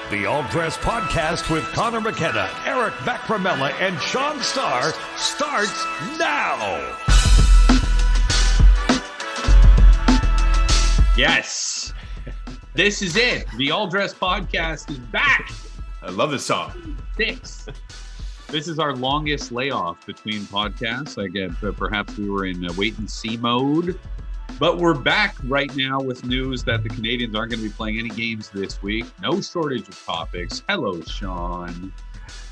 The All Dress Podcast with Conor McKenna, Eric Macramella, and Shaun Starr starts now. Yes, this is it. The All Dress Podcast is back. I love this song. 6. This is our longest layoff between podcasts. I get perhaps we were in wait and see mode. But we're back right now with news that the Canadians aren't going to be playing any games this week. No shortage of topics. Hello, Shaun.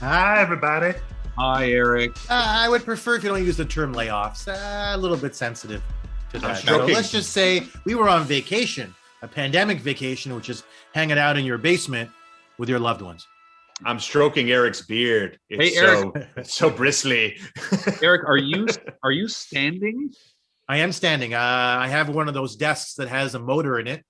Hi, everybody. Hi, Eric. I would prefer if you don't use the term layoffs. A little bit sensitive to that. So joking. let's just say we were on vacation, a pandemic vacation, which is hanging out in your basement with your loved ones. I'm stroking Eric's beard. It's Hey, Eric. so bristly. Eric, are you standing? I am standing. I have one of those desks that has a motor in it.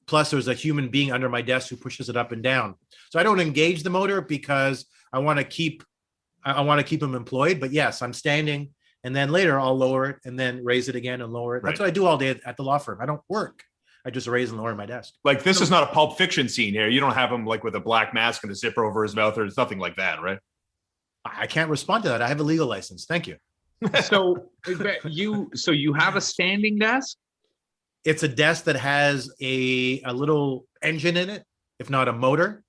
Plus, there's a human being under my desk who pushes it up and down. So I don't engage the motor because I want to keep him employed. But yes, I'm standing, and then later I'll lower it and then raise it again and lower it. That's what I do all day at the law firm. I don't work. I just raise and lower my desk. Like, this is not a Pulp Fiction scene here. You don't have him like with a black mask and a zipper over his mouth or nothing like that, right? I can't respond to that. I have a legal license. Thank you. So you have a standing desk? It's a desk that has a little engine in it, if not a motor,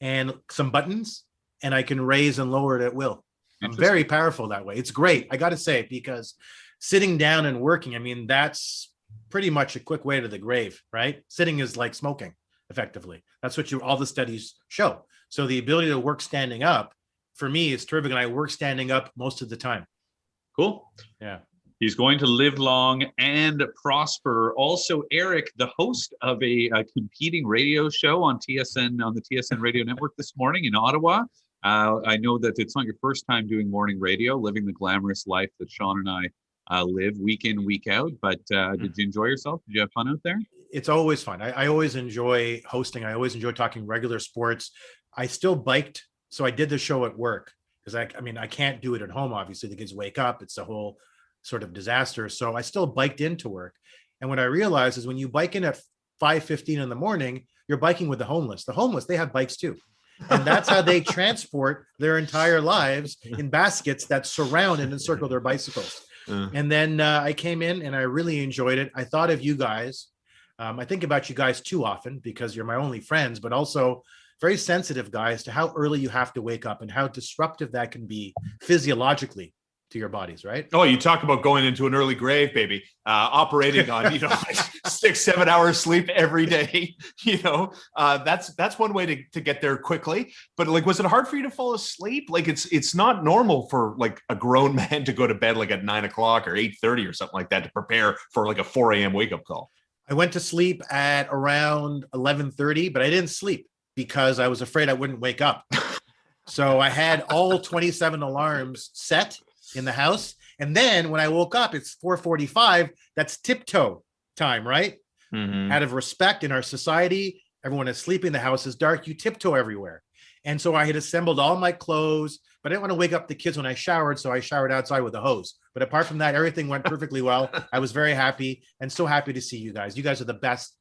and some buttons, and I can raise and lower it at will. I'm very powerful that way. It's great. I got to say, because sitting down and working, I mean, that's pretty much a quick way to the grave, right? Sitting is like smoking, effectively. That's what all the studies show. So the ability to work standing up, for me, is terrific, and I work standing up most of the time. Cool. Yeah. He's going to live long and prosper. Also, Eric, the host of a competing radio show on the TSN radio network this morning in Ottawa. I know that it's not your first time doing morning radio, living the glamorous life that Shaun and I live week in, week out. But did you enjoy yourself? Did you have fun out there? It's always fun. I always enjoy hosting. I always enjoy talking regular sports. I still biked, so I did the show at work. Because I can't do it at home. Obviously, the kids wake up. It's a whole sort of disaster. So I still biked into work. And what I realized is when you bike in at 5:15 in the morning, you're biking with the homeless. The homeless, they have bikes too. And that's how they transport their entire lives in baskets that surround and encircle their bicycles. And then I came in and I really enjoyed it. I thought of you guys. I think about you guys too often because you're my only friends, but also very sensitive, guys, to how early you have to wake up and how disruptive that can be physiologically to your bodies, right? Oh, you talk about going into an early grave, baby. Operating on, like 6-7 hours sleep every day. That's one way to get there quickly. But like, was it hard for you to fall asleep? Like, it's not normal for like a grown man to go to bed like at 9 o'clock or 8:30 or something like that to prepare for like a 4 a.m. wake up call. I went to sleep at around 11:30, but I didn't sleep because I was afraid I wouldn't wake up. So I had all 27 alarms set in the house. And then when I woke up, it's 4:45. That's tiptoe time, right? Mm-hmm. Out of respect in our society, everyone is sleeping. The house is dark. You tiptoe everywhere. And so I had assembled all my clothes, but I didn't want to wake up the kids when I showered. So I showered outside with a hose. But apart from that, everything went perfectly well. I was very happy and so happy to see you guys. You guys are the best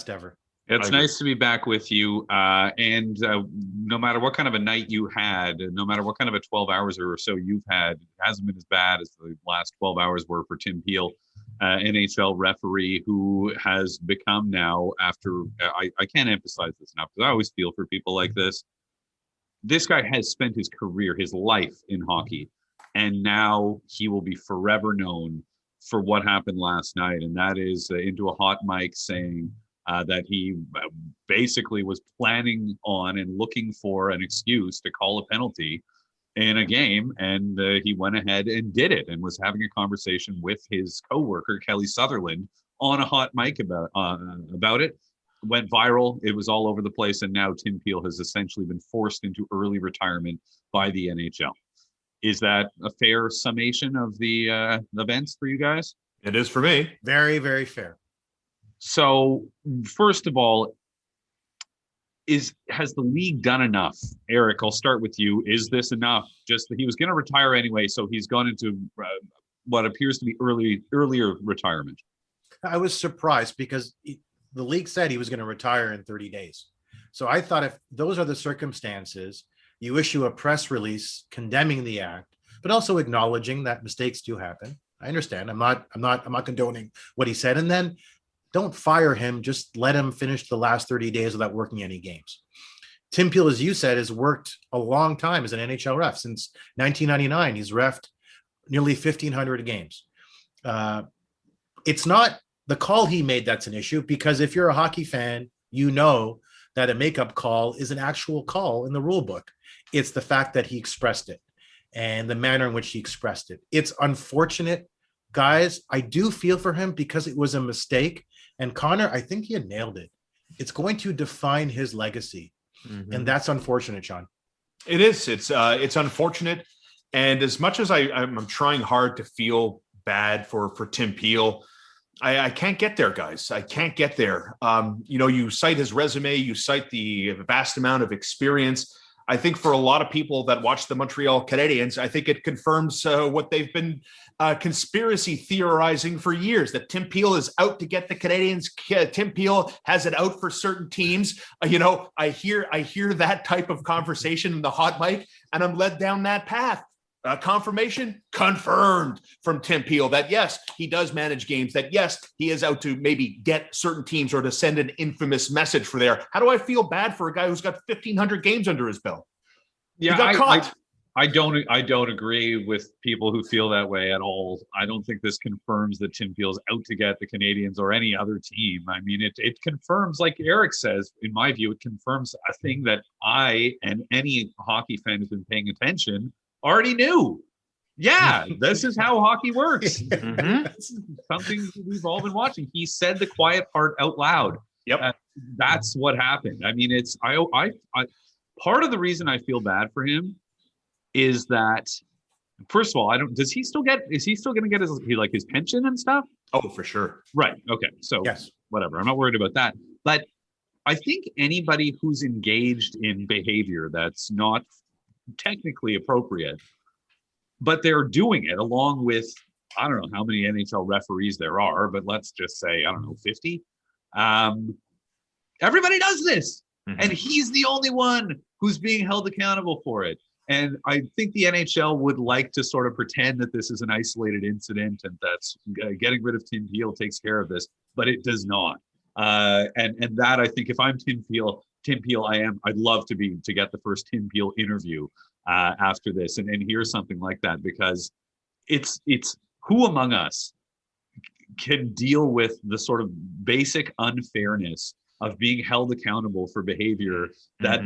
ever. It's nice to be back with you. And no matter what kind of a night you had, no matter what kind of a 12 hours or so you've had, it hasn't been as bad as the last 12 hours were for Tim Peel, NHL referee, who has become now, after, I can't emphasize this enough because I always feel for people like this. This guy has spent his career, his life in hockey, and now he will be forever known for what happened last night. And that is into a hot mic saying, that he basically was planning on and looking for an excuse to call a penalty in a game, and he went ahead and did it and was having a conversation with his coworker Kelly Sutherland on a hot mic about it. Went viral. It was all over the place, and now Tim Peel has essentially been forced into early retirement by the NHL. Is that a fair summation of the events for you guys? It is for me. Very, very fair. So, first of all, has the league done enough? Eric, I'll start with you. Is this enough? Just that he was going to retire anyway, so he's gone into what appears to be earlier retirement. I was surprised because the league said he was going to retire in 30 days. So I thought if those are the circumstances, you issue a press release condemning the act, but also acknowledging that mistakes do happen. I understand. I'm not condoning what he said. And then don't fire him. Just let him finish the last 30 days without working any games. Tim Peel, as you said, has worked a long time as an NHL ref. Since 1999, he's reffed nearly 1,500 games. It's not the call he made that's an issue, because if you're a hockey fan, you know that a makeup call is an actual call in the rule book. It's the fact that he expressed it and the manner in which he expressed it. It's unfortunate, guys. I do feel for him because it was a mistake. And Conor, I think he had nailed it. It's going to define his legacy. Mm-hmm. And that's unfortunate, Shaun. It is. It's unfortunate. And as much as I'm trying hard to feel bad for Tim Peel, I can't get there, guys. I can't get there. You cite his resume, you cite the vast amount of experience. I think for a lot of people that watch the Montreal Canadiens, I think it confirms what they've been conspiracy theorizing for years, that Tim Peel is out to get the Canadiens. Tim Peel has it out for certain teams. I hear that type of conversation in the hot mic, and I'm led down that path. Confirmation confirmed from Tim Peel that yes, he does manage games, that yes, he is out to maybe get certain teams or to send an infamous message for there. How do I feel bad for a guy who's got 1,500 games under his belt? Yeah, I don't agree with people who feel that way at all. I don't think this confirms that Tim Peel's out to get the Canadiens or any other team. I mean, it confirms, like Eric says, in my view, it confirms a thing that I and any hockey fan who's been paying attention already knew. Yeah, this is how hockey works. Mm-hmm. This is something we've all been watching. He said the quiet part out loud. Yep, that's what happened. I mean, it's I part of the reason I feel bad for him is that, first of all, is he still going to get his pension and stuff? Oh, for sure. Right. Okay. So yes, whatever. I'm not worried about that. But I think anybody who's engaged in behavior that's not technically appropriate, but they're doing it along with, I don't know how many NHL referees there are, but let's just say, I don't know, 50. Everybody does this. Mm-hmm. And he's the only one who's being held accountable for it. And I think the NHL would like to sort of pretend that this is an isolated incident and that's getting rid of Tim Peel takes care of this, but it does not. And that, I think, if I'm Tim Peel, I'd love to get the first Tim Peel interview after this and hear something like that, because it's who among us can deal with the sort of basic unfairness of being held accountable for behavior that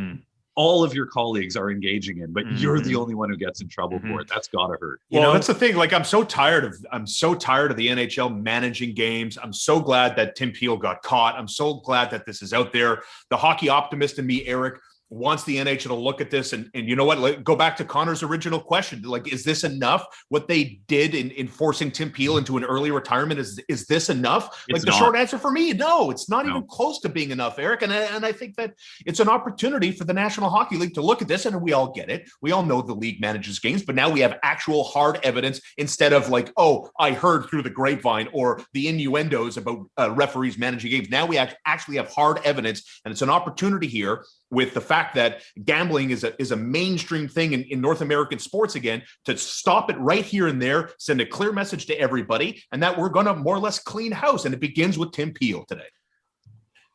all of your colleagues are engaging in, but you're the only one who gets in trouble for it. That's gotta hurt. Well, that's the thing. Like, I'm so tired of the NHL managing games. I'm so glad that Tim Peel got caught. I'm so glad that this is out there. The hockey optimist in me, Eric, wants the NHL to look at this and you know what, go back to Conor's original question. Like, is this enough? What they did in forcing Tim Peel into an early retirement, is this enough? Like, the short answer for me, no, it's not even close to being enough, Eric. And I think that it's an opportunity for the National Hockey League to look at this, and we all get it. We all know the league manages games, but now we have actual hard evidence instead of like, oh, I heard through the grapevine or the innuendos about referees managing games. Now we actually have hard evidence, and it's an opportunity here with the fact that gambling is a mainstream thing in North American sports again, to stop it right here and there, send a clear message to everybody, and that we're going to more or less clean house. And it begins with Tim Peel today.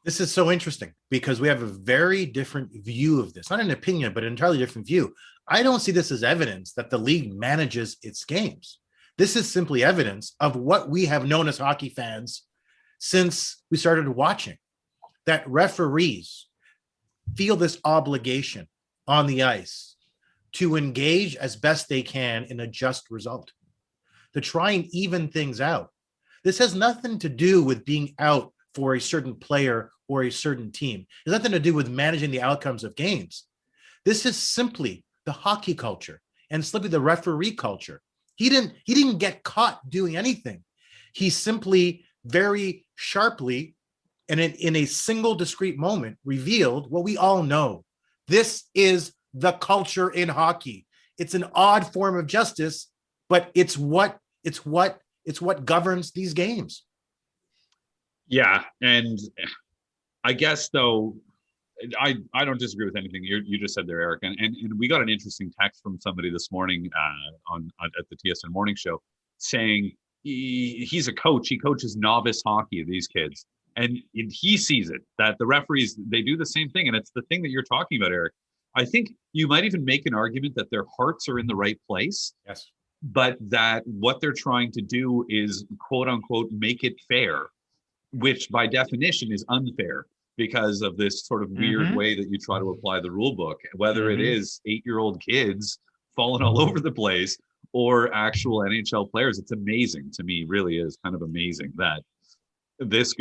This is so interesting because we have a very different view of this, not an opinion, but an entirely different view. I don't see this as evidence that the league manages its games. This is simply evidence of what we have known as hockey fans since we started watching, that referees feel this obligation on the ice to engage as best they can in a just result, to try and even things out. This has nothing to do with being out for a certain player or a certain team. It has nothing to do with managing the outcomes of games. This is simply the hockey culture and simply the referee culture. He didn't get caught doing anything. He simply very sharply and in a single discrete moment revealed what we all know. This is the culture in hockey. It's an odd form of justice, but it's what governs these games. Yeah, and I guess though, I don't disagree with anything you just said there, Eric. And we got an interesting text from somebody this morning at the TSN morning show saying he's a coach. He coaches novice hockey, these kids. And he sees it, that the referees, they do the same thing. And it's the thing that you're talking about, Eric. I think you might even make an argument that their hearts are in the right place. Yes. But that what they're trying to do is, quote unquote, make it fair, which by definition is unfair because of this sort of weird way that you try to apply the rule book, whether it is 8-year-old kids falling all over the place or actual NHL players. It's amazing to me, really is kind of amazing that this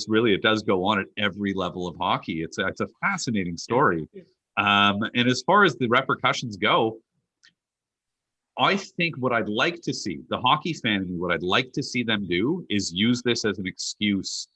really, it does go on at every level of hockey. It's a fascinating story. And as far as the repercussions go, I think what I'd like to see, the hockey fan in me, what I'd like to see them do is use this as an excuse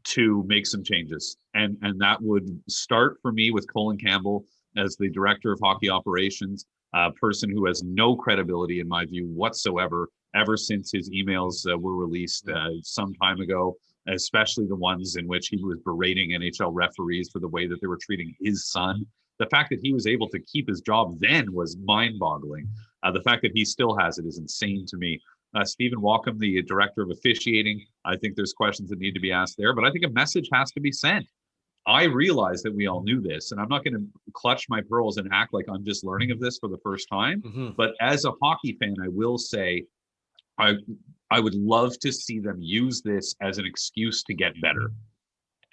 to make some changes. And that would start for me with Colin Campbell as the director of hockey operations, a person who has no credibility in my view whatsoever, ever since his emails were released some time ago, especially the ones in which he was berating NHL referees for the way that they were treating his son. The fact that he was able to keep his job then was mind-boggling. The fact that he still has it is insane to me. Stephen Walcom, the director of officiating, I think there's questions that need to be asked there, but I think a message has to be sent. I realize that we all knew this, and I'm not going to clutch my pearls and act like I'm just learning of this for the first time. But as a hockey fan, I will say I would love to see them use this as an excuse to get better.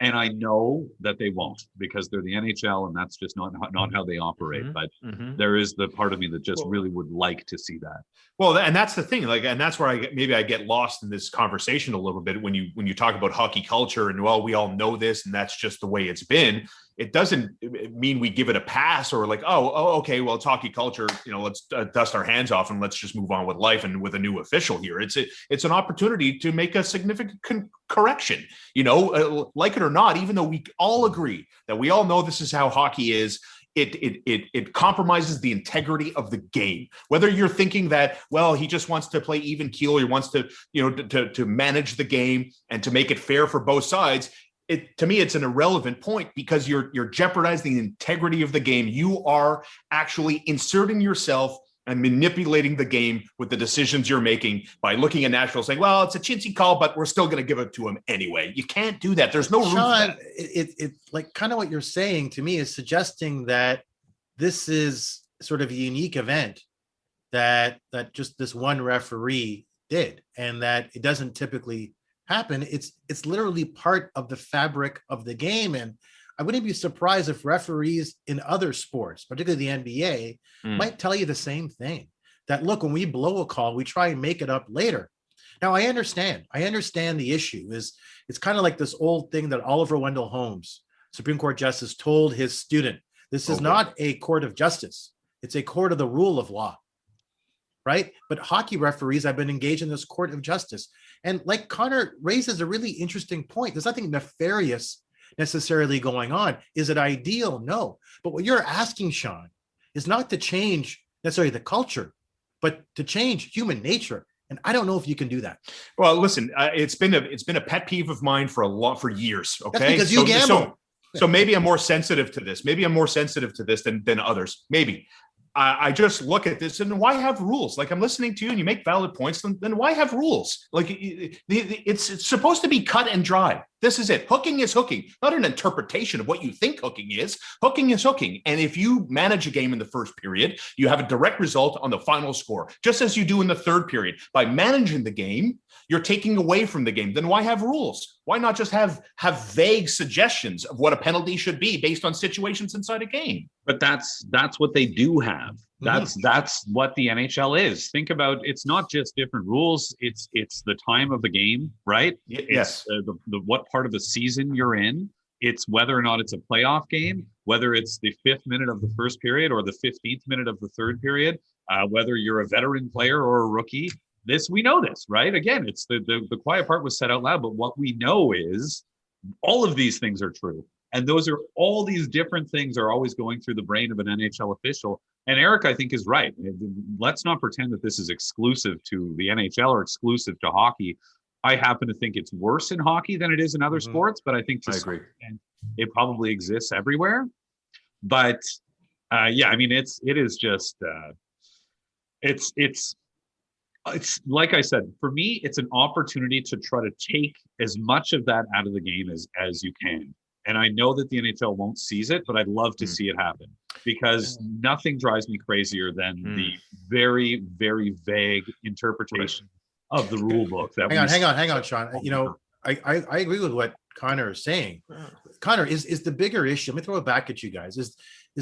And I know that they won't because they're the NHL and that's just not how they operate. But there is the part of me that just really would like to see that. Well, and that's the thing, and that's where I get lost in this conversation a little bit when you talk about hockey culture and, well, we all know this and that's just the way it's been. It doesn't mean we give it a pass or like, oh, okay, well, it's hockey culture. Let's dust our hands off and let's just move on with life and with a new official here. It's an opportunity to make a significant correction, like it or not, even though we all agree that we all know this is how hockey is. It compromises the integrity of the game. Whether you're thinking that, well, he just wants to play even keel, he wants to, to manage the game and to make it fair for both sides. To me, it's an irrelevant point because you're jeopardizing the integrity of the game. You are actually inserting yourself and manipulating the game with the decisions you're making by looking at Nashville saying, well, it's a chintzy call, but we're still going to give it to him anyway. You can't do that. There's no room for that. It's like kind of what you're saying to me is suggesting that this is sort of a unique event that just this one referee did and that it doesn't typically happen. It's literally part of the fabric of the game. And I wouldn't be surprised if referees in other sports, particularly the NBA, might tell you the same thing. That, look, when we blow a call, we try and make it up later. Now, I understand the issue is it's kind of like this old thing that Oliver Wendell Holmes, Supreme Court Justice, told his student. This is not a court of justice. It's a court of the rule of law, right? But hockey referees have been engaged in this court of justice. And like Conor raises a really interesting point. There's nothing nefarious necessarily going on. Is it ideal? No. But what you're asking, Shaun, is not to change necessarily the culture, but to change human nature. And I don't know if you can do that. Well, listen, it's been a pet peeve of mine for years. Okay, that's because you gamble. So maybe I'm more sensitive to this. Maybe I'm more sensitive to this than others. Maybe. I just look at this and why have rules? Like I'm listening to you and you make valid points, then why have rules? Like it's supposed to be cut and dry. This is it. Hooking is hooking, not an interpretation of what you think hooking is. Hooking is hooking. And if you manage a game in the first period, you have a direct result on the final score, just as you do in the third period. By managing the game, you're taking away from the game. Then why have rules? Why not just have vague suggestions of what a penalty should be based on situations inside a game? But that's what they do have. That's what the NHL is. Think about, it's not just different rules. It's the time of the game, right? Yes. It's the what part of the season you're in. It's whether or not it's a playoff game, whether it's the 5th minute of the first period or the 15th minute of the third period, whether you're a veteran player or a rookie. We know this, right? Again, it's the quiet part was said out loud, but what we know is all of these things are true. And all these different things are always going through the brain of an NHL official. And Eric, I think, is right. Let's not pretend that this is exclusive to the NHL or exclusive to hockey. I happen to think it's worse in hockey than it is in other sports, but I think to I some agree. extent, it probably exists everywhere. But yeah, I mean, it is just it's like I said, for me, it's an opportunity to try to take as much of that out of the game as you can. And I know that the NHL won't seize it, but I'd love to see it happen, because nothing drives me crazier than the very, very vague interpretation of the rule book. That hang on, Shaun. You know, I agree with what Conor is saying. Conor, is the bigger issue, let me throw it back at you guys, is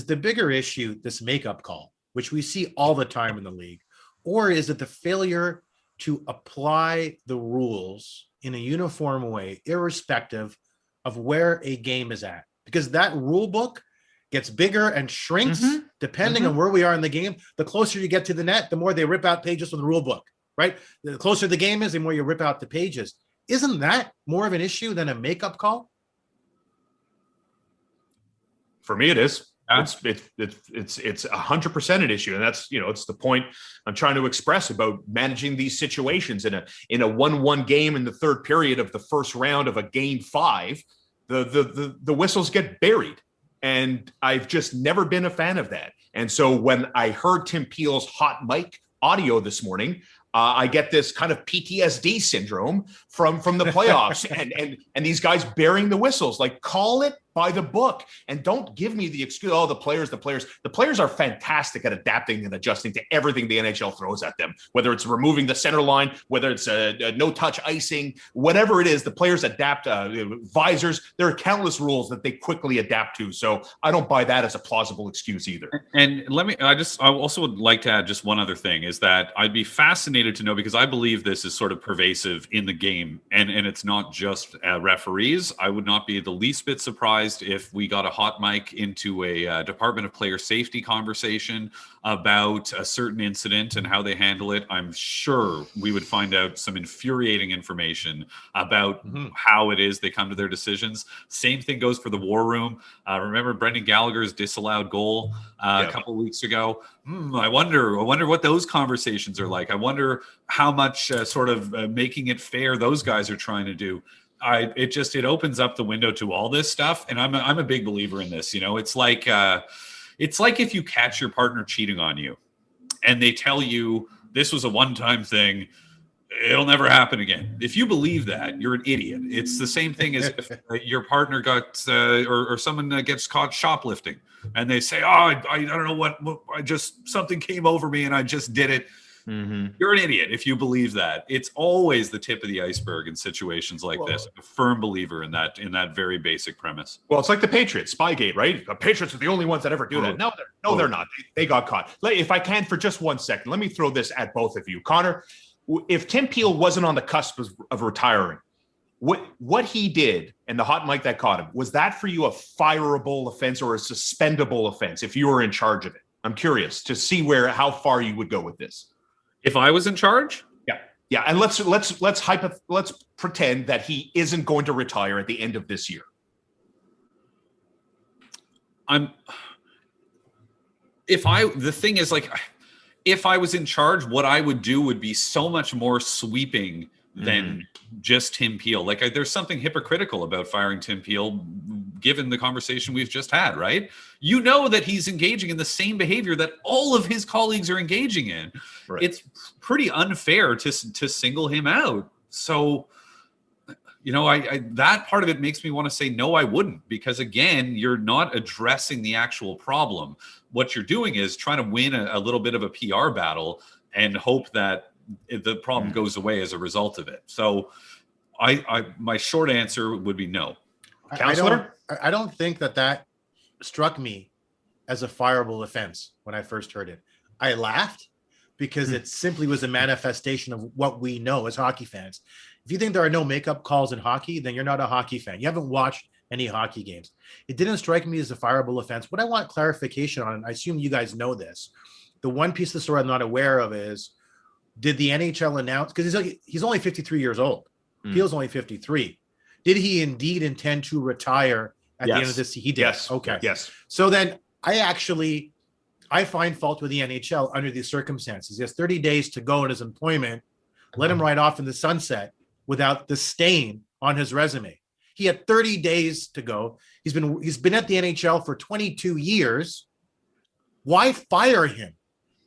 the bigger issue this makeup call, which we see all the time in the league, or is it the failure to apply the rules in a uniform way, irrespective of where a game is at? Because that rule book gets bigger and shrinks depending on where we are in the game. The closer you get to the net, the more they rip out pages from the rule book, right? The closer the game is, the more you rip out the pages. Isn't that more of an issue than a makeup call? For me, it is. It's 100% an issue, and that's, it's the point I'm trying to express about managing these situations in a 1-1 game in the third period of the first round of a game 5. The whistles get buried, and I've just never been a fan of that. And so when I heard Tim Peel's hot mic audio this morning, I get this kind of PTSD syndrome from the playoffs and these guys burying the whistles. Like, call it by the book, and don't give me the excuse, the players are fantastic at adapting and adjusting to everything the NHL throws at them, whether it's removing the center line, whether it's a no-touch icing, whatever it is, the players adapt. Visors, there are countless rules that they quickly adapt to, so I don't buy that as a plausible excuse either. And I also would like to add just one other thing, is that I'd be fascinated to know, because I believe this is sort of pervasive in the game, and it's not just referees. I would not be the least bit surprised if we got a hot mic into a Department of Player Safety conversation about a certain incident and how they handle it. I'm sure we would find out some infuriating information about how it is they come to their decisions. Same thing goes for the war room. Remember Brendan Gallagher's disallowed goal a couple of weeks ago? I wonder what those conversations are like. I wonder how much sort of making it fair those guys are trying to do. It opens up the window to all this stuff, and I'm a big believer in this. It's like if you catch your partner cheating on you, and they tell you this was a one-time thing, it'll never happen again. If you believe that, you're an idiot. It's the same thing as if your partner got or someone gets caught shoplifting, and they say, I don't know what, something came over me and I just did it. You're an idiot if you believe that. It's always the tip of the iceberg in situations like this. I'm a firm believer in that very basic premise. Well, it's like the Patriots, Spygate, right? The Patriots are the only ones that ever do that. No, they're not. They got caught. If I can, for just 1 second, let me throw this at both of you. Conor, if Tim Peel wasn't on the cusp of retiring, what he did and the hot mic that caught him, was that for you a fireable offense or a suspendable offense if you were in charge of it? I'm curious to see how far you would go with this. If I was in charge? Yeah. And let's pretend that he isn't going to retire at the end of this year. The thing is, like, if I was in charge, what I would do would be so much more sweeping than just Tim Peel. Like, there's something hypocritical about firing Tim Peel, given the conversation we've just had, right? You know that he's engaging in the same behavior that all of his colleagues are engaging in. Right. It's pretty unfair to single him out. So, that part of it makes me want to say, no, I wouldn't, because again, you're not addressing the actual problem. What you're doing is trying to win a little bit of a PR battle and hope that the problem goes away as a result of it. So my short answer would be no. Counselor? I don't think that struck me as a fireable offense when I first heard it. I laughed because it simply was a manifestation of what we know as hockey fans. If you think there are no makeup calls in hockey, then you're not a hockey fan. You haven't watched any hockey games. It didn't strike me as a fireable offense. What I want clarification on, and I assume you guys know this, the one piece of the story I'm not aware of is, did the NHL announce, because he's only 53 years old. Peel's only 53. Did he indeed intend to retire at the end of this? He did. Yes. Okay. Yes. So then I find fault with the NHL under these circumstances. He has 30 days to go in his employment. Let him ride off in the sunset. without the stain on his resume. He had 30 days to go. He's been at the NHL for 22 years. Why fire him?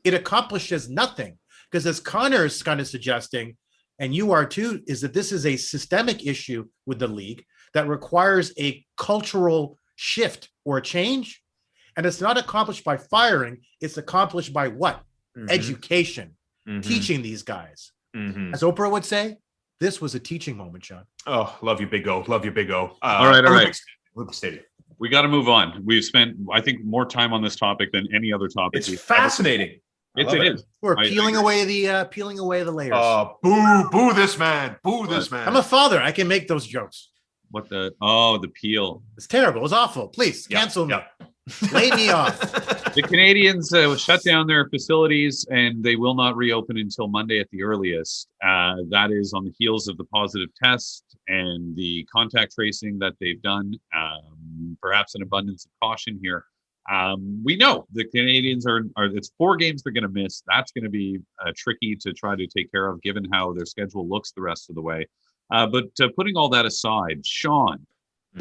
It accomplishes nothing. Because as Conor is kind of suggesting, and you are too, is that this is a systemic issue with the league that requires a cultural shift or change. And it's not accomplished by firing. It's accomplished by what? Education, teaching these guys. As Oprah would say, this was a teaching moment, Shaun. Oh, love you, Big O. Love you, Big O. All right. Olympic Stadium. We got to move on. We've spent, I think, more time on this topic than any other topic. It's fascinating. It is. We're peeling away the layers. Boo this man. Boo this man. I'm a father. I can make those jokes. What the peel. It's terrible. It's awful. Please cancel me. Lay me off. The Canadians shut down their facilities and they will not reopen until Monday at the earliest. That is on the heels of the positive test and the contact tracing that they've done. Perhaps an abundance of caution here. We know the Canadians are it's 4 games they're going to miss. That's going to be tricky to try to take care of given how their schedule looks the rest of the way. But putting all that aside, Shaun,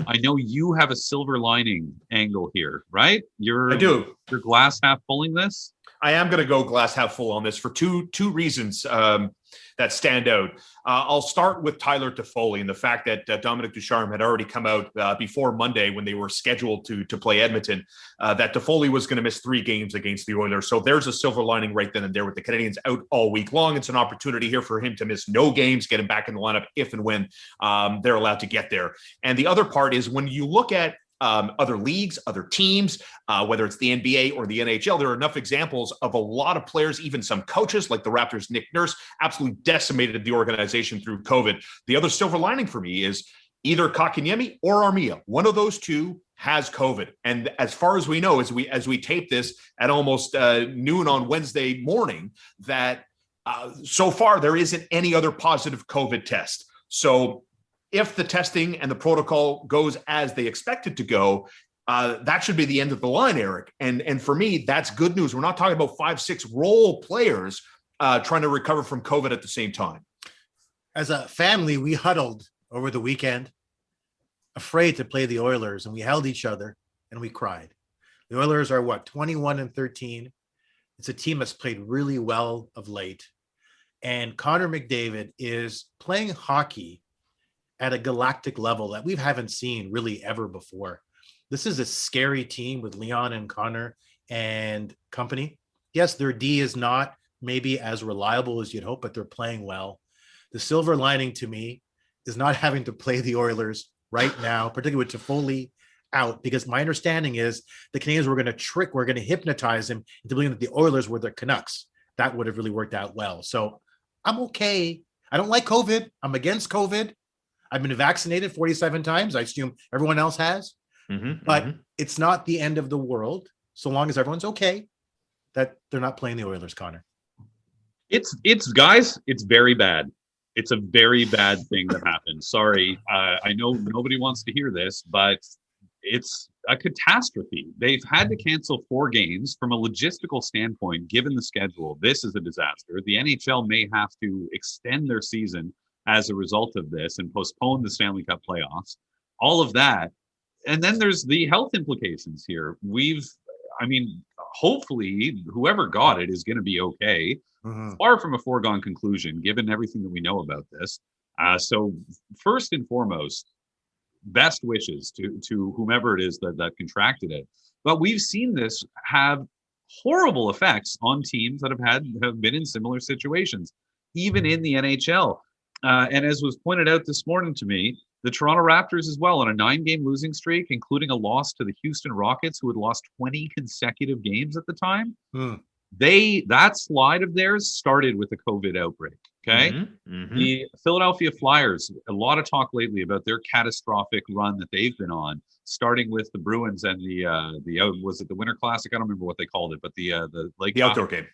I know you have a silver lining angle here, right? I do. You're glass half fulling this? I am going to go glass half full on this for two reasons that stand out. I'll start with Tyler Foley and the fact that Dominic Ducharme had already come out before Monday when they were scheduled to play Edmonton, that Foley was going to miss 3 games against the Oilers. So there's a silver lining right then and there with the Canadians out all week long. It's an opportunity here for him to miss no games, get him back in the lineup if and when they're allowed to get there. And the other part is when you look at other leagues, other teams, whether it's the NBA or the NHL, there are enough examples of a lot of players, even some coaches like the Raptors' Nick Nurse, absolutely decimated the organization through COVID. The other silver lining for me is either Kotkaniemi or Armia. One of those two has COVID. And as far as we know, as we tape this at almost noon on Wednesday morning, that so far there isn't any other positive COVID test. So if the testing and the protocol goes as they expect it to go, that should be the end of the line, Eric. And for me, that's good news. We're not talking about 5-6 role players trying to recover from COVID at the same time. As a family, we huddled over the weekend, afraid to play the Oilers, and we held each other and we cried. The Oilers are 21-13. It's a team that's played really well of late. And Connor McDavid is playing hockey at a galactic level that we haven't seen really ever before. This is a scary team with Leon and Conor and company. Yes, their D is not maybe as reliable as you'd hope, but they're playing well. The silver lining to me is not having to play the Oilers right now, particularly with Foley out, because my understanding is the Canadians were going to hypnotize him into believing that the Oilers were the Canucks. That would have really worked out well. So I'm okay. I don't like COVID. I'm against COVID. I've been vaccinated 47 times. I assume everyone else has, but it's not the end of the world so long as everyone's okay that they're not playing the Oilers, Conor. It's guys, it's very bad. It's a very bad thing that happened. Sorry. I know nobody wants to hear this, but it's a catastrophe. They've had to cancel 4 games from a logistical standpoint, given the schedule. This is a disaster. The NHL may have to extend their season as a result of this and postpone the Stanley Cup playoffs, all of that. And then there's the health implications here. Hopefully whoever got it is going to be okay. Far from a foregone conclusion, given everything that we know about this. So first and foremost, best wishes to whomever it is that contracted it. But we've seen this have horrible effects on teams that have been in similar situations, even in the NHL. And as was pointed out this morning to me, the Toronto Raptors as well on a 9-game losing streak, including a loss to the Houston Rockets, who had lost 20 consecutive games at the time. That slide of theirs started with the COVID outbreak. Okay. The Philadelphia Flyers, a lot of talk lately about their catastrophic run that they've been on, starting with the Bruins and was it the Winter Classic? I don't remember what they called it, but the outdoor game.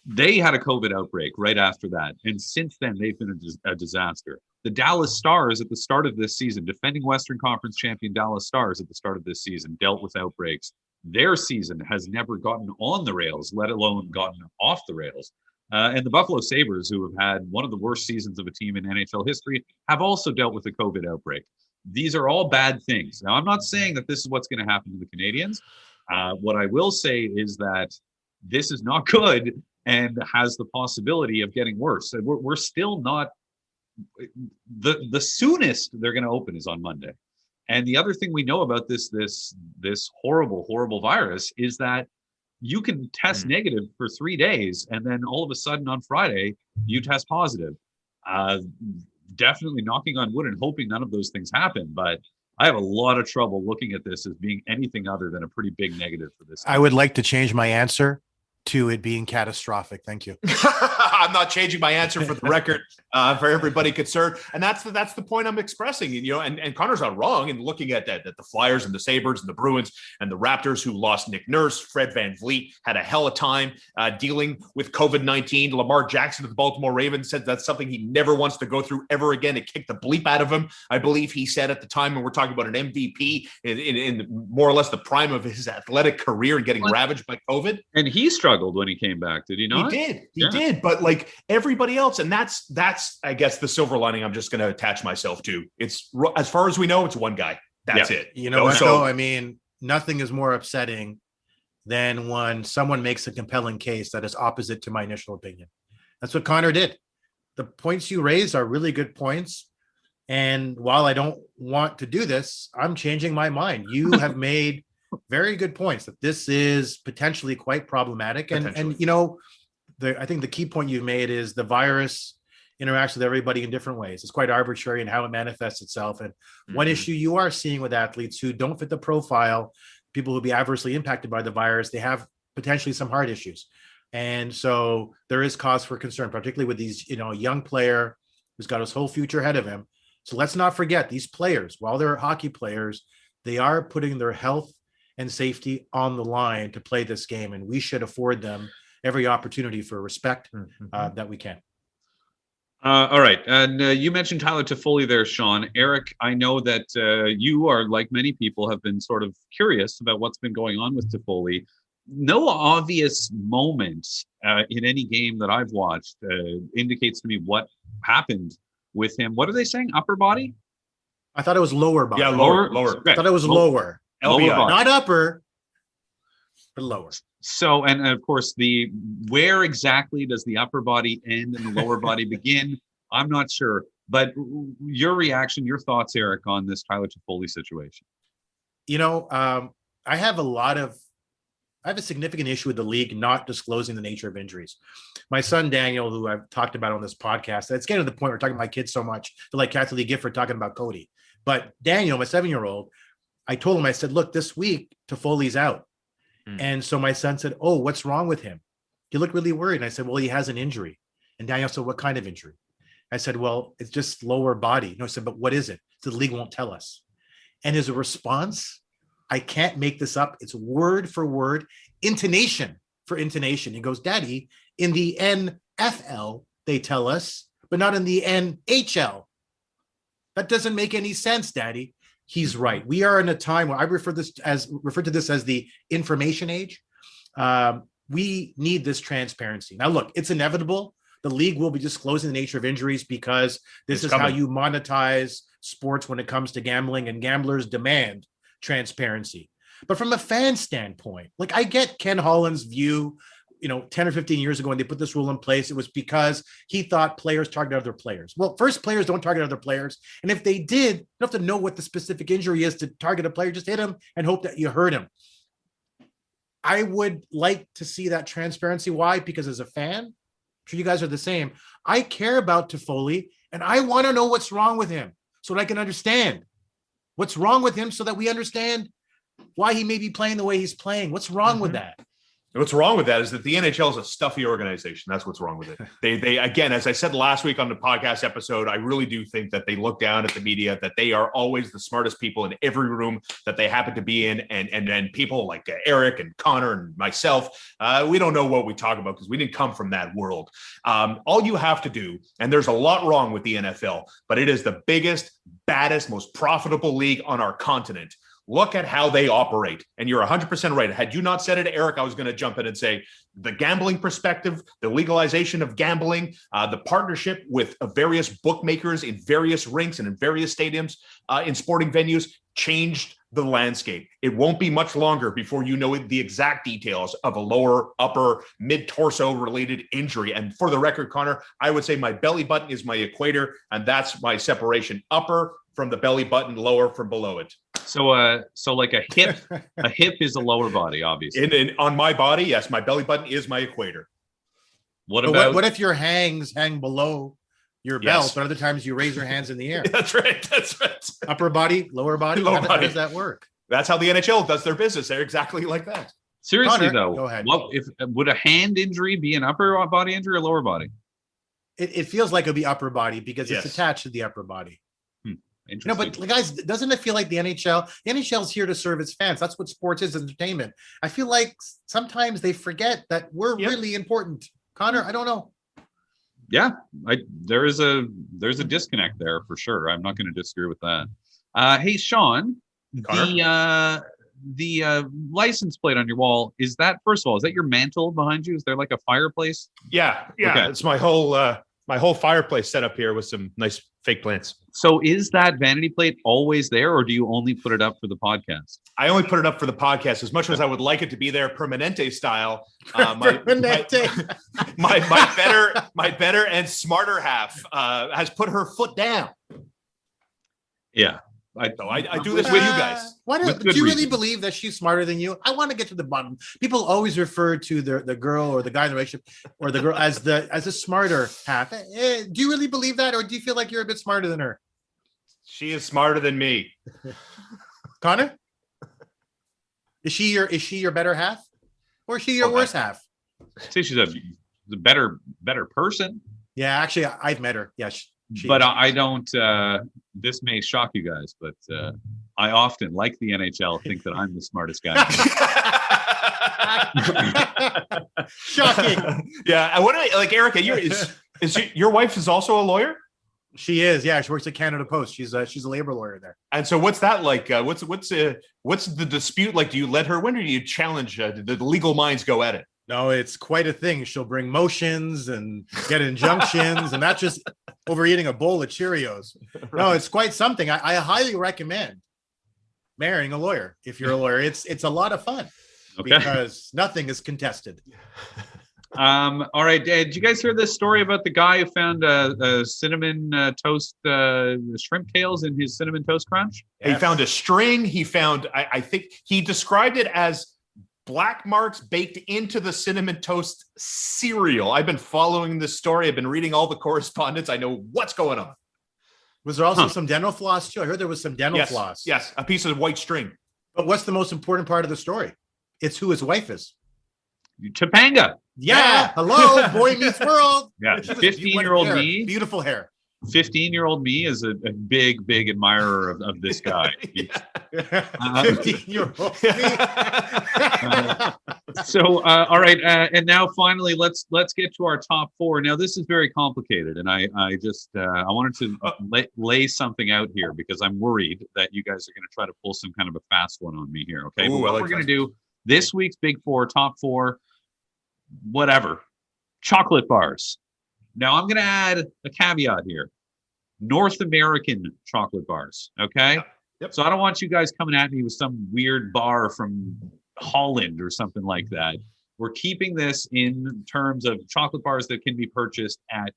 They had a COVID outbreak right after that. And since then, they've been a disaster. The Dallas Stars at the start of this season, defending Western Conference champion Dallas Stars at the start of this season, dealt with outbreaks. Their season has never gotten on the rails, let alone gotten off the rails. And the Buffalo Sabres, who have had one of the worst seasons of a team in NHL history, have also dealt with a COVID outbreak. These are all bad things. Now, I'm not saying that this is what's going to happen to the Canadiens. What I will say is that this is not good and has the possibility of getting worse. And we're still not the soonest they're going to open is on Monday. And the other thing we know about this horrible virus is that you can test negative for 3 days, and then all of a sudden on Friday you test positive. Definitely knocking on wood and hoping none of those things happen, but I have a lot of trouble looking at this as being anything other than a pretty big negative for this. I would like to change my answer to it being catastrophic. Thank you. I'm not changing my answer for the record, for everybody concerned. And that's the point I'm expressing, and Conor's not wrong in looking at that, the Flyers and the Sabres and the Bruins and the Raptors, who lost Nick Nurse. Fred VanVleet had a hell of a time dealing with COVID-19. Lamar Jackson of the Baltimore Ravens said that's something he never wants to go through ever again. It kicked the bleep out of him, I believe he said at the time, when we're talking about an MVP in more or less the prime of his athletic career and getting ravaged by COVID. And he struggled when he came back, did he not? He did. But like everybody else, and that's I guess the silver lining I'm just going to attach myself to. It's, as far as we know, it's one guy. That's it. You know what, though? I mean, nothing is more upsetting than when someone makes a compelling case that is opposite to my initial opinion. That's what Conor did. The points you raised are really good points. And while I don't want to do this, I'm changing my mind. You have made very good points that this is potentially quite problematic. And I think the key point you've made is the virus interacts with everybody in different ways. It's quite arbitrary in how it manifests itself. And one issue you are seeing with athletes who don't fit the profile, people who will be adversely impacted by the virus, they have potentially some heart issues. And so there is cause for concern, particularly with these, young player who's got his whole future ahead of him. So let's not forget, these players, while they're hockey players, they are putting their health and safety on the line to play this game. And we should afford them every opportunity for respect that we can. All right. And you mentioned Tyler Toffoli there, Shaun. Eric, I know that you are, like many people, have been sort of curious about what's been going on with Toffoli. No obvious moment in any game that I've watched indicates to me what happened with him. What are they saying? Upper body? I thought it was lower body. Yeah, lower. I thought it was lower. LBI. Not upper, but lower. So, and of course, where exactly does the upper body end and the lower body begin? I'm not sure. But your reaction, your thoughts, Eric, on this Tyler Toffoli situation? I have a significant issue with the league not disclosing the nature of injuries. My son, Daniel, who I've talked about on this podcast, it's getting to the point where we're talking about my kids so much, they're like Kathy Lee Gifford talking about Cody. But Daniel, my 7-year-old, I told him, I said, look, this week, Toffoli's out. And so my son said, oh, what's wrong with him? He looked really worried. And I said, well, he has an injury. And Daniel said, what kind of injury? I said, well, it's just lower body. No, he said, but what is it? So the league won't tell us. And his response, I can't make this up. It's word for word, intonation for intonation. He goes, Daddy, in the NFL, they tell us, but not in the NHL. That doesn't make any sense, Daddy. He's right. We are in a time where I refer to this as the information age. We need this transparency. Now, look, it's inevitable. The league will be disclosing the nature of injuries because this is how you monetize sports when it comes to gambling, and gamblers demand transparency. But from a fan standpoint, like, I get Ken Holland's view. 10 or 15 years ago when they put this rule in place, it was because he thought players targeted other players. Well, first, players don't target other players. And if they did, you don't have to know what the specific injury is to target a player. Just hit him and hope that you hurt him. I would like to see that transparency. Why? Because as a fan, I'm sure you guys are the same. I care about Toffoli, and I want to know what's wrong with him so that I can understand what's wrong with him, so that we understand why he may be playing the way he's playing. What's wrong with that? What's wrong with that is that the NHL is a stuffy organization. That's what's wrong with it. They again, as I said last week on the podcast episode, I really do think that they look down at the media, that they are always the smartest people in every room that they happen to be in. And then people like Eric and Conor and myself, we don't know what we talk about because we didn't come from that world. All you have to do, and there's a lot wrong with the NFL, but it is the biggest, baddest, most profitable league on our continent. Look at how they operate. And you're 100% right. Had you not said it, Eric, I was going to jump in and say the gambling perspective, the legalization of gambling, the partnership with various bookmakers in various rinks and in various stadiums, in sporting venues, changed the landscape. It won't be much longer before you know the exact details of a lower, upper, mid-torso related injury. And for the record, Connor, I would say my belly button is my equator, and that's my separation. Upper from the belly button, lower from below it. So like a hip is a lower body, obviously. On my body, yes, my belly button is my equator. What about what if your hangs hang below your belt, but other times you raise your hands in the air? That's right. Upper body, lower body. Lower How body. does that work? That's how the NHL does their business. They're exactly like that. Seriously, Conor, though, go ahead. would a hand injury be an upper body injury or lower body? It feels like it'll be upper body because Yes. it's attached to the upper body. No, Interesting. but guys, doesn't it feel like the NHL is here to serve its fans? That's what sports is, entertainment. I feel like sometimes they forget that we're really important. Connor, I don't know. Yeah, there's a disconnect there for sure. I'm not going to disagree with that. Hey, Shaun, Conor? the license plate on your wall, is that, first of all, is that your mantle behind you? Is there like a fireplace? Yeah. Okay. It's my whole fireplace set up here with some nice fake plants. So is that vanity plate always there, or do you only put it up for the podcast? I only put it up for the podcast. As much as I would like it to be there permanente style, Permanente. my better and smarter half has put her foot down. Yeah. I do this with you guys. Do you really believe that she's smarter than you? I want to get to the bottom. People always refer to the girl or the guy in the relationship or the girl as a smarter half. Do you really believe that, or do you feel like you're a bit smarter than her? She is smarter than me. Conor, is she your better half, or is she your worse half? I'd say she's a better person. Yeah, actually, I've met her. Yeah, But I don't. This may shock you guys, but I often, like the NHL, think that I'm the smartest guy. Shocking. Yeah, I want to like Erica. Your wife is also a lawyer? She is. Yeah, she works at Canada Post. She's a labor lawyer there. And so, what's that like? What's the dispute like? Do you let her win, or do you challenge? The legal minds go at it? No, it's quite a thing. She'll bring motions and get injunctions, and not just overeating a bowl of Cheerios. No, it's quite something. I highly recommend marrying a lawyer if you're a lawyer. It's a lot of fun because nothing is contested. All right, did you guys hear this story about the guy who found a cinnamon toast shrimp tails in his cinnamon toast crunch? Yes. He found a string. He found, I think he described it as black marks baked into the cinnamon toast cereal. I've been following this story. I've been reading all the correspondence. I know what's going on. Was there also some dental floss too? I heard there was some dental floss. Yes, a piece of white string. But what's the most important part of the story? It's who his wife is. Topanga. Yeah. Hello, boy meets world. Yeah. 15-year-old me. Beautiful hair. 15-year-old me is a big admirer of this guy. 15-year-old me. So, all right, and now finally, let's get to our top four. Now, this is very complicated, and I wanted to lay something out here because I'm worried that you guys are going to try to pull some kind of a fast one on me here. Okay, Ooh, but what we're going to do this week's Big Four, top four, whatever, chocolate bars. Now, I'm going to add a caveat here. North American chocolate bars, okay? Yep. So I don't want you guys coming at me with some weird bar from Holland or something like that. We're keeping this in terms of chocolate bars that can be purchased at,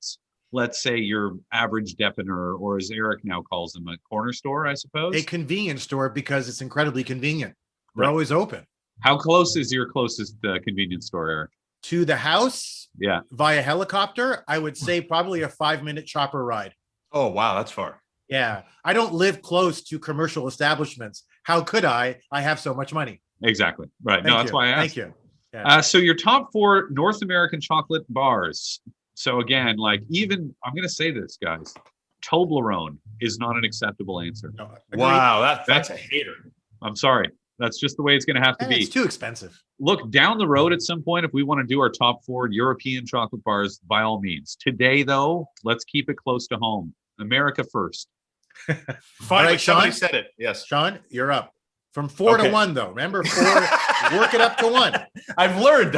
let's say, your average depanneur, or as Eric now calls them, a corner store, I suppose? A convenience store, because it's incredibly convenient. They're always open. How close is your closest convenience store, Eric? To the house, Yeah. via helicopter, I would say probably a 5-minute chopper ride. Oh, wow, that's far. Yeah. I don't live close to commercial establishments. How could I? I have so much money. Exactly. Right. Thank No, that's you. why I asked. Thank you. Yeah. So your top four North American chocolate bars. So again, like even, I'm going to say this, guys, Toblerone is not an acceptable answer. No, agreed. Wow, that's a hater. I'm sorry. That's just the way it's going to have to And be. it's too expensive. Look, down the road at some point, if we want to do our top four European chocolate bars, by all means. Today, though, let's keep it close to home. America first. Finally, right, somebody Shaun? said it. Yes. Shaun, you're up. From 4 Okay. to 1, though. Remember, 4, work it up to 1. I've learned.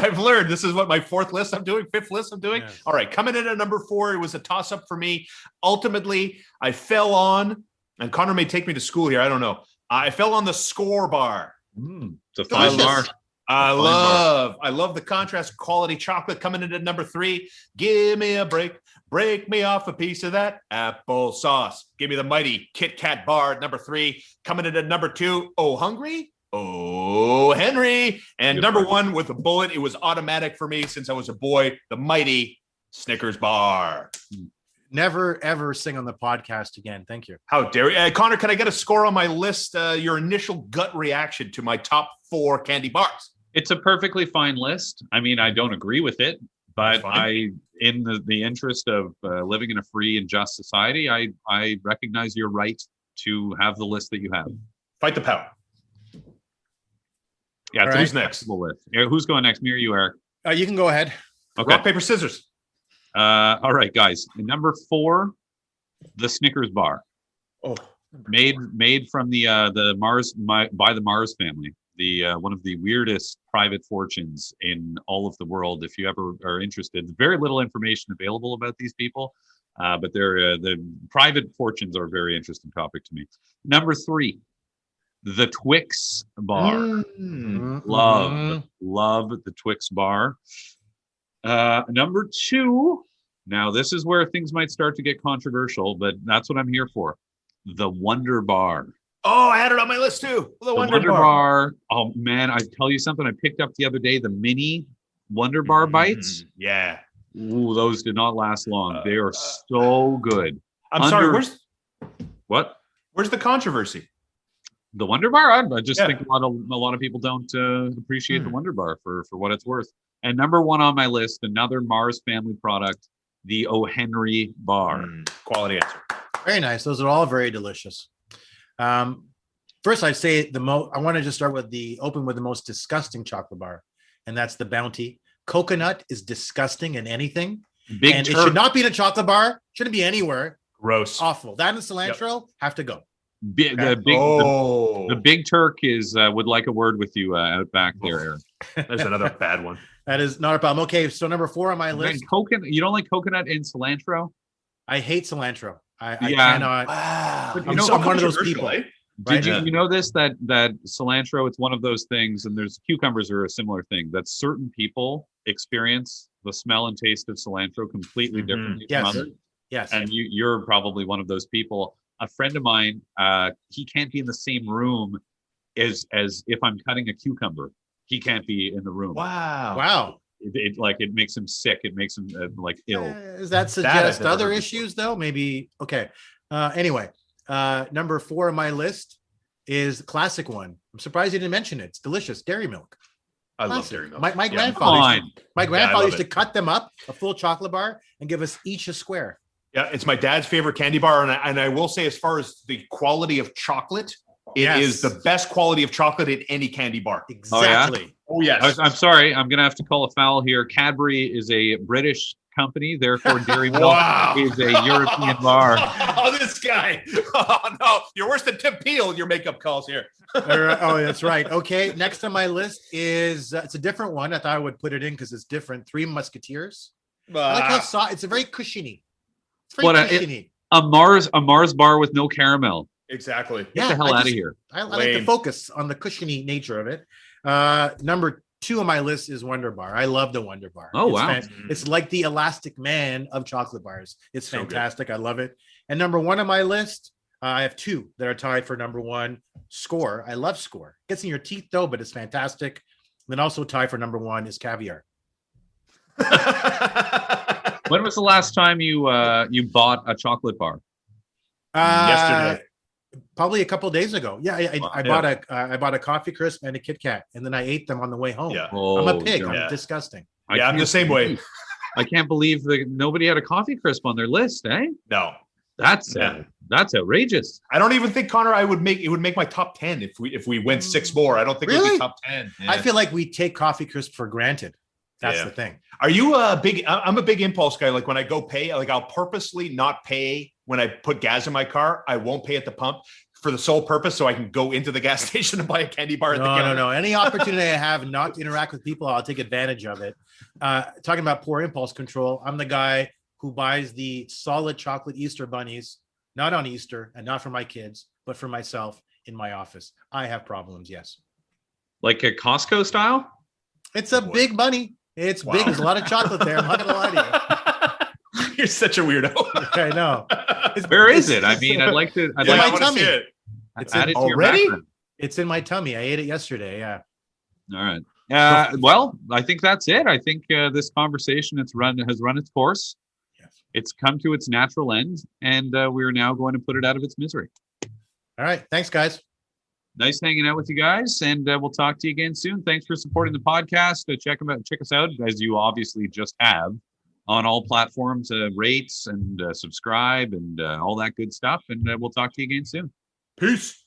This is what my 4th list I'm doing, 5th list I'm doing. Yes. All right, coming in at number 4, it was a toss-up for me. Ultimately, I fell on, and Conor may take me to school here, I don't know. I fell on the score bar. It's a fine Delicious. bar. I love the contrast quality chocolate coming in at number 3. Give me a break me off a piece of that applesauce. Give me the mighty Kit Kat bar at number 3. Coming in at number 2. Oh, hungry? Oh, Henry. And Good number bar. 1 with a bullet. It was automatic for me since I was a boy. The mighty Snickers bar. Never, ever sing on the podcast again. Thank you. How dare you? Connor, can I get a score on my list? Your initial gut reaction to my top 4 candy bars. It's a perfectly fine list. I mean, I don't agree with it, but That's fine. in the interest of living in a free and just society, I recognize your right to have the list that you have. Fight the power. Yeah, All it's right. who's next? List. Who's going next? Me or you, Eric? You can go ahead. Okay. Rock, paper, scissors. All right, guys. Number 4, the Snickers bar, Oh, made from the Mars by the Mars family. The one of the weirdest private fortunes in all of the world. If you ever are interested, very little information available about these people, but the private fortunes are a very interesting topic to me. Number 3, the Twix bar. Mm. Love the Twix bar. Number 2. Now this is where things might start to get controversial, but that's what I'm here for. The Wonder Bar. Oh, I had it on my list too. The Wonder Bar. Oh man, I tell you something. I picked up the other day the mini Wonder Bar bites. Yeah. Ooh, those did not last long. They are so good. I'm sorry. What? Where's the controversy? The Wonder Bar? I just Yeah. think a lot of people don't appreciate the Wonder Bar for what it's worth. And number 1 on my list, another Mars family product, the O. Henry bar. Quality answer. Very nice. Those are all very delicious. First, I'd say I want to just start with the most disgusting chocolate bar, and that's the Bounty. Coconut is disgusting in anything, Big and Turk. it should not be in a chocolate bar. Shouldn't be anywhere. Gross. Awful. That and cilantro have to go. The Big Turk would like a word with you out back there, Eric. There's another bad one. That is not a problem. Okay, so number 4 on my Man, list. coconut. You don't like coconut and cilantro? I hate cilantro. I Yeah. cannot. Wow. But I'm one of those people. Did Right? you know this that cilantro? It's one of those things, and there's cucumbers are a similar thing. That certain people experience the smell and taste of cilantro completely differently Yes. from others. Yes. And you're probably one of those people. A friend of mine, he can't be in the same room as if I'm cutting a cucumber. He can't be in the room. Wow. Wow. It makes him sick. It makes him ill. Does that I've suggest never other heard issues though? Maybe. Okay. Anyway, number 4 on my list is the classic one. I'm surprised you didn't mention it. It's delicious. Dairy milk. I love Classic. dairy milk. My Yeah. grandfather. Fine. My grandfather love used to it. cut them up, a full chocolate bar, and give us each a square. Yeah, it's my dad's favorite candy bar, and I will say, as far as the quality of chocolate, it is Yes. the best quality of chocolate in any candy bar. Exactly. Oh yes. I'm sorry. I'm going to have to call a foul here. Cadbury is a British company. Therefore, Dairy Milk Wow. is a European bar. Oh, this guy. Oh no, you're worse than Tim Peel in your makeup calls here. Oh, that's right. Okay. Next on my list is it's a different one. I thought I would put it in because it's different. 3 Musketeers. I like how soft. It's a very cushiony. It's very cushiony. A Mars bar with no caramel. Exactly. Get the hell out of here. I like the Lame. focus on the cushiony nature of it. Number 2 on my list is Wonder Bar. I love the Wonder Bar. Oh, It's wow. It's like the Elastic Man of chocolate bars. It's So good. fantastic. I love it. And number 1 on my list, I have 2 that are tied for number 1. Score. I love Score. Gets in your teeth though, but it's fantastic. And then also tied for number 1 is Caviar. When was the last time you bought a chocolate bar? Yesterday. Probably a couple days ago. Yeah, I bought a coffee crisp and a Kit Kat, and then I ate them on the way home. Yeah. I'm a pig. yeah. I'm disgusting. Yeah, I'm the same way. I can't believe that nobody had a coffee crisp on their list, eh? No, That's Yeah. that's outrageous. I don't even think, Connor, it would make my top 10 if we went 6 more. I don't think it would Really? be top 10. I feel like we take coffee crisp for granted. That's Yeah. the thing. Are you a big? I'm a big impulse guy. Like when I go pay, like I'll purposely not pay when I put gas in my car. I won't pay at the pump for the sole purpose so I can go into the gas station and buy a candy bar at the counter. No. Any opportunity I have not to interact with people, I'll take advantage of it. Talking about poor impulse control, I'm the guy who buys the solid chocolate Easter bunnies, not on Easter and not for my kids, but for myself in my office. I have problems, yes. Like a Costco style? It's a big bunny. It's big. There's a lot of chocolate there. I'm not going to lie to you. You're such a weirdo. I know. Where is it? I mean, I'd like to. It's in my I wanna tummy. see it. It's Add it to your already? background. It's in my tummy. I ate it yesterday. Yeah. All right. Well, I think that's it. I think this conversation has run its course. Yes. It's come to its natural end, and we're now going to put it out of its misery. All right. Thanks, guys. Nice hanging out with you guys, and we'll talk to you again soon. Thanks for supporting the podcast. Check us out, as you obviously just have, on all platforms. Rates and subscribe and all that good stuff, and we'll talk to you again soon. Peace.